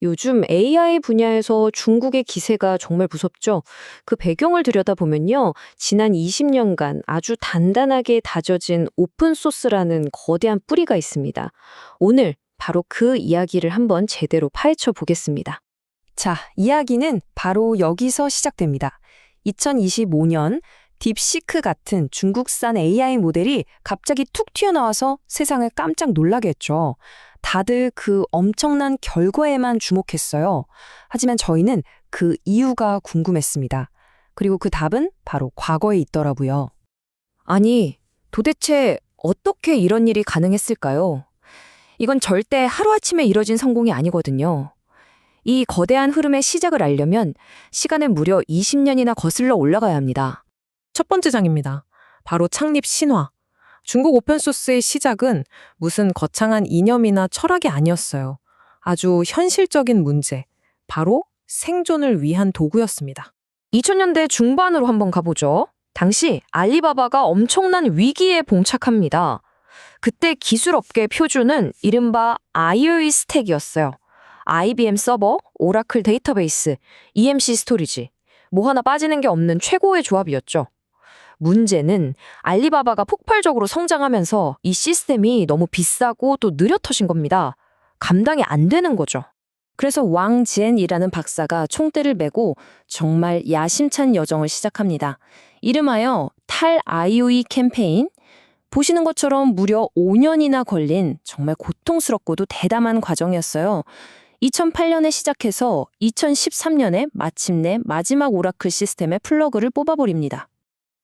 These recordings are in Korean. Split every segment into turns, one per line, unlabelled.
요즘 AI 분야에서 중국의 기세가 정말 무섭죠. 그 배경을 들여다보면요. 지난 20년간 아주 단단하게 다져진 오픈소스라는 거대한 뿌리가 있습니다. 오늘 바로 그 이야기를 한번 제대로 파헤쳐 보겠습니다.
자, 이야기는 바로 여기서 시작됩니다. 2025년 딥시크 같은 중국산 AI 모델이 갑자기 툭 튀어나와서 세상을 깜짝 놀라게 했죠. 다들 그 엄청난 결과에만 주목했어요. 하지만 저희는 그 이유가 궁금했습니다. 그리고 그 답은 바로 과거에 있더라고요.
아니, 도대체 어떻게 이런 일이 가능했을까요? 이건 절대 하루아침에 이뤄진 성공이 아니거든요. 이 거대한 흐름의 시작을 알려면 시간은 무려 20년이나 거슬러 올라가야 합니다.
첫 번째 장입니다. 바로 창립 신화. 중국 오픈소스의 시작은 무슨 거창한 이념이나 철학이 아니었어요. 아주 현실적인 문제, 바로 생존을 위한 도구였습니다.
2000년대 중반으로 한번 가보죠. 당시 알리바바가 엄청난 위기에 봉착합니다. 그때 기술업계 표준은 이른바 IOE 스택이었어요. IBM 서버, 오라클 데이터베이스, EMC 스토리지. 뭐 하나 빠지는 게 없는 최고의 조합이었죠. 문제는 알리바바가 폭발적으로 성장하면서 이 시스템이 너무 비싸고 또 느려 터진 겁니다. 감당이 안 되는 거죠.
그래서 왕지엔이라는 박사가 총대를 메고 정말 야심찬 여정을 시작합니다. 이름하여 탈 IOE 캠페인. 보시는 것처럼 무려 5년이나 걸린 정말 고통스럽고도 대담한 과정이었어요. 2008년에 시작해서 2013년에 마침내 마지막 오라클 시스템의 플러그를 뽑아버립니다.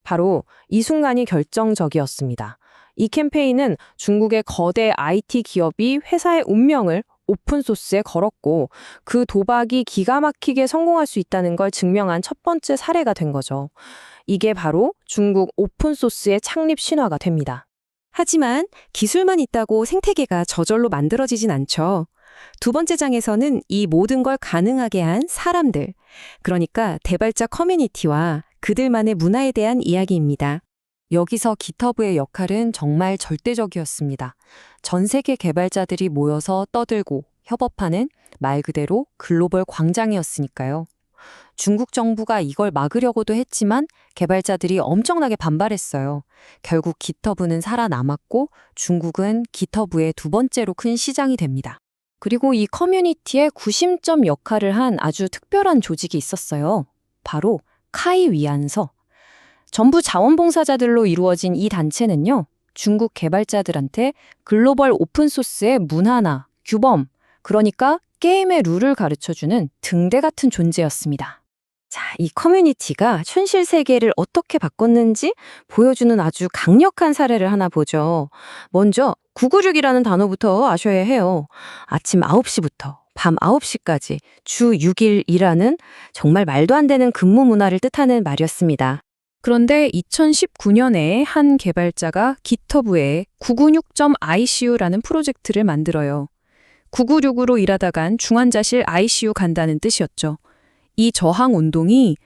바로 이 순간이 결정적이었습니다. 이 캠페인은 중국의 거대 IT 기업이 회사의 운명을 오픈소스에 걸었고 그 도박이 기가 막히게 성공할 수 있다는 걸 증명한 첫 번째 사례가 된 거죠. 이게 바로 중국 오픈소스의 창립 신화가 됩니다.
하지만 기술만 있다고 생태계가 저절로 만들어지진 않죠. 두 번째 장에서는 이 모든 걸 가능하게 한 사람들, 그러니까 개발자 커뮤니티와 그들만의 문화에 대한 이야기입니다.
여기서 깃허브의 역할은 정말 절대적이었습니다. 전 세계 개발자들이 모여서 떠들고 협업하는 말 그대로 글로벌 광장이었으니까요. 중국 정부가 이걸 막으려고도 했지만 개발자들이 엄청나게 반발했어요. 결국 깃허브는 살아남았고 중국은 깃허브의 두 번째로 큰 시장이 됩니다. 그리고 이 커뮤니티의 구심점 역할을 한 아주 특별한 조직이 있었어요. 바로 카이 위안서. 전부 자원봉사자들로 이루어진 이 단체는요, 중국 개발자들한테 글로벌 오픈소스의 문화나 규범, 그러니까 게임의 룰을 가르쳐주는 등대 같은 존재였습니다. 자, 이 커뮤니티가 현실 세계를 어떻게 바꿨는지 보여주는 아주 강력한 사례를 하나 보죠. 먼저 996이라는 단어부터 아셔야 해요. 아침 9시부터 밤 9시까지 주 6일 일하는 정말 말도 안 되는 근무 문화를 뜻하는 말이었습니다.
그런데 2019년에 한 개발자가 깃허브에 996.ICU라는 프로젝트를 만들어요. 996으로 일하다간 중환자실 ICU 간다는 뜻이었죠. 이 저항 운동이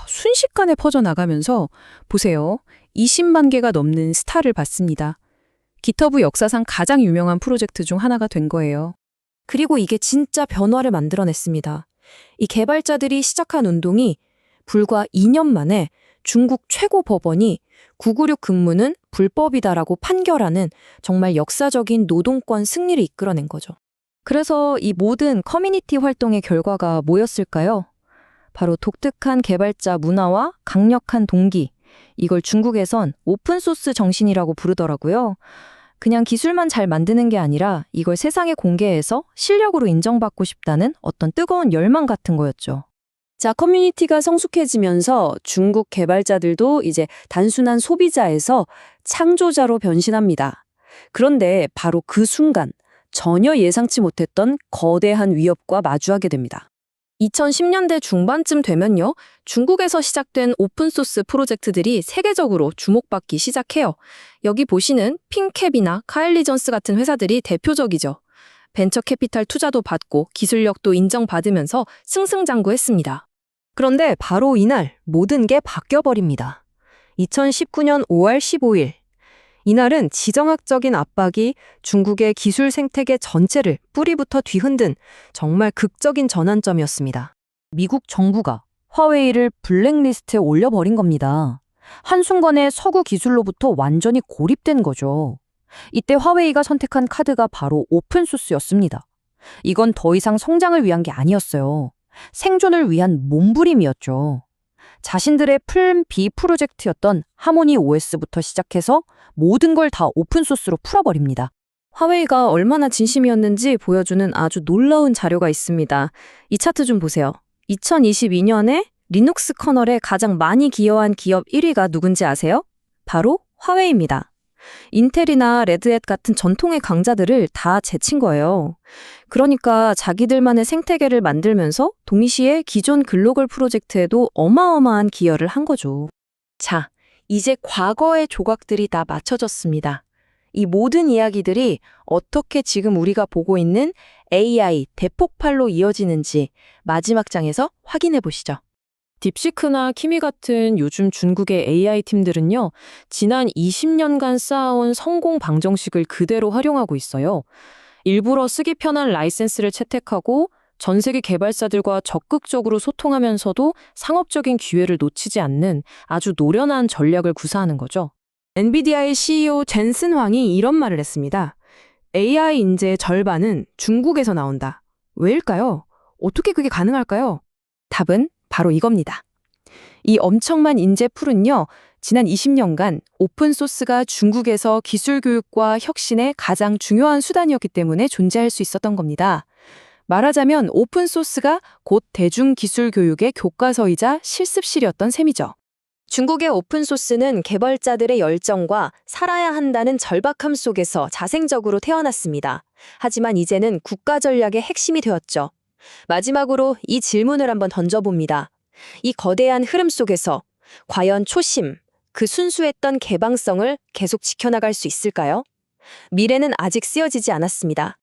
순식간에 퍼져나가면서 보세요. 20만 개가 넘는 스타를 받습니다. 깃허브 역사상 가장 유명한 프로젝트 중 하나가 된 거예요.
그리고 이게 진짜 변화를 만들어냈습니다. 이 개발자들이 시작한 운동이 불과 2년 만에 중국 최고 법원이 996 근무는 불법이다라고 판결하는 정말 역사적인 노동권 승리를 이끌어낸 거죠. 그래서 이 모든 커뮤니티 활동의 결과가 뭐였을까요? 바로 독특한 개발자 문화와 강력한 동기. 이걸 중국에선 오픈소스 정신이라고 부르더라고요. 그냥 기술만 잘 만드는 게 아니라 이걸 세상에 공개해서 실력으로 인정받고 싶다는 어떤 뜨거운 열망 같은 거였죠.
자, 커뮤니티가 성숙해지면서 중국 개발자들도 이제 단순한 소비자에서 창조자로 변신합니다. 그런데 바로 그 순간 전혀 예상치 못했던 거대한 위협과 마주하게 됩니다.
2010년대 중반쯤 되면요, 중국에서 시작된 오픈소스 프로젝트들이 세계적으로 주목받기 시작해요. 여기 보시는 핑캡이나 카일리전스 같은 회사들이 대표적이죠. 벤처 캐피탈 투자도 받고 기술력도 인정받으면서 승승장구했습니다. 그런데 바로 이날 모든 게 바뀌어버립니다. 2019년 5월 15일,
이날은 지정학적인 압박이 중국의 기술 생태계 전체를 뿌리부터 뒤흔든 정말 극적인 전환점이었습니다.
미국 정부가 화웨이를 블랙리스트에 올려버린 겁니다. 한순간에 서구 기술로부터 완전히 고립된 거죠. 이때 화웨이가 선택한 카드가 바로 오픈소스였습니다. 이건 더 이상 성장을 위한 게 아니었어요. 생존을 위한 몸부림이었죠. 자신들의 플랜 B 프로젝트였던 하모니 OS부터 시작해서 모든 걸 다 오픈소스로 풀어버립니다.
화웨이가 얼마나 진심이었는지 보여주는 아주 놀라운 자료가 있습니다. 이 차트 좀 보세요. 2022년에 리눅스 커널에 가장 많이 기여한 기업 1위가 누군지 아세요? 바로 화웨이입니다. 인텔이나 레드햇 같은 전통의 강자들을 다 제친 거예요. 그러니까 자기들만의 생태계를 만들면서 동시에 기존 글로벌 프로젝트에도 어마어마한 기여를 한 거죠. 자, 이제 과거의 조각들이 다 맞춰졌습니다. 이 모든 이야기들이 어떻게 지금 우리가 보고 있는 AI 대폭발로 이어지는지 마지막 장에서 확인해 보시죠.
딥시크나 키미 같은 요즘 중국의 AI 팀들은요, 지난 20년간 쌓아온 성공 방정식을 그대로 활용하고 있어요. 일부러 쓰기 편한 라이센스를 채택하고 전 세계 개발사들과 적극적으로 소통하면서도 상업적인 기회를 놓치지 않는 아주 노련한 전략을 구사하는 거죠.
엔비디아의 CEO 젠슨 황이 이런 말을 했습니다. AI 인재의 절반은 중국에서 나온다. 왜일까요? 어떻게 그게 가능할까요? 답은 바로 이겁니다. 이 엄청난 인재 풀은요, 지난 20년간 오픈소스가 중국에서 기술 교육과 혁신의 가장 중요한 수단이었기 때문에 존재할 수 있었던 겁니다. 말하자면 오픈소스가 곧 대중기술 교육의 교과서이자 실습실이었던 셈이죠. 중국의 오픈소스는 개발자들의 열정과 살아야 한다는 절박함 속에서 자생적으로 태어났습니다. 하지만 이제는 국가 전략의 핵심이 되었죠. 마지막으로 이 질문을 한번 던져봅니다. 이 거대한 흐름 속에서 과연 초심, 그 순수했던 개방성을 계속 지켜나갈 수 있을까요? 미래는 아직 쓰여지지 않았습니다.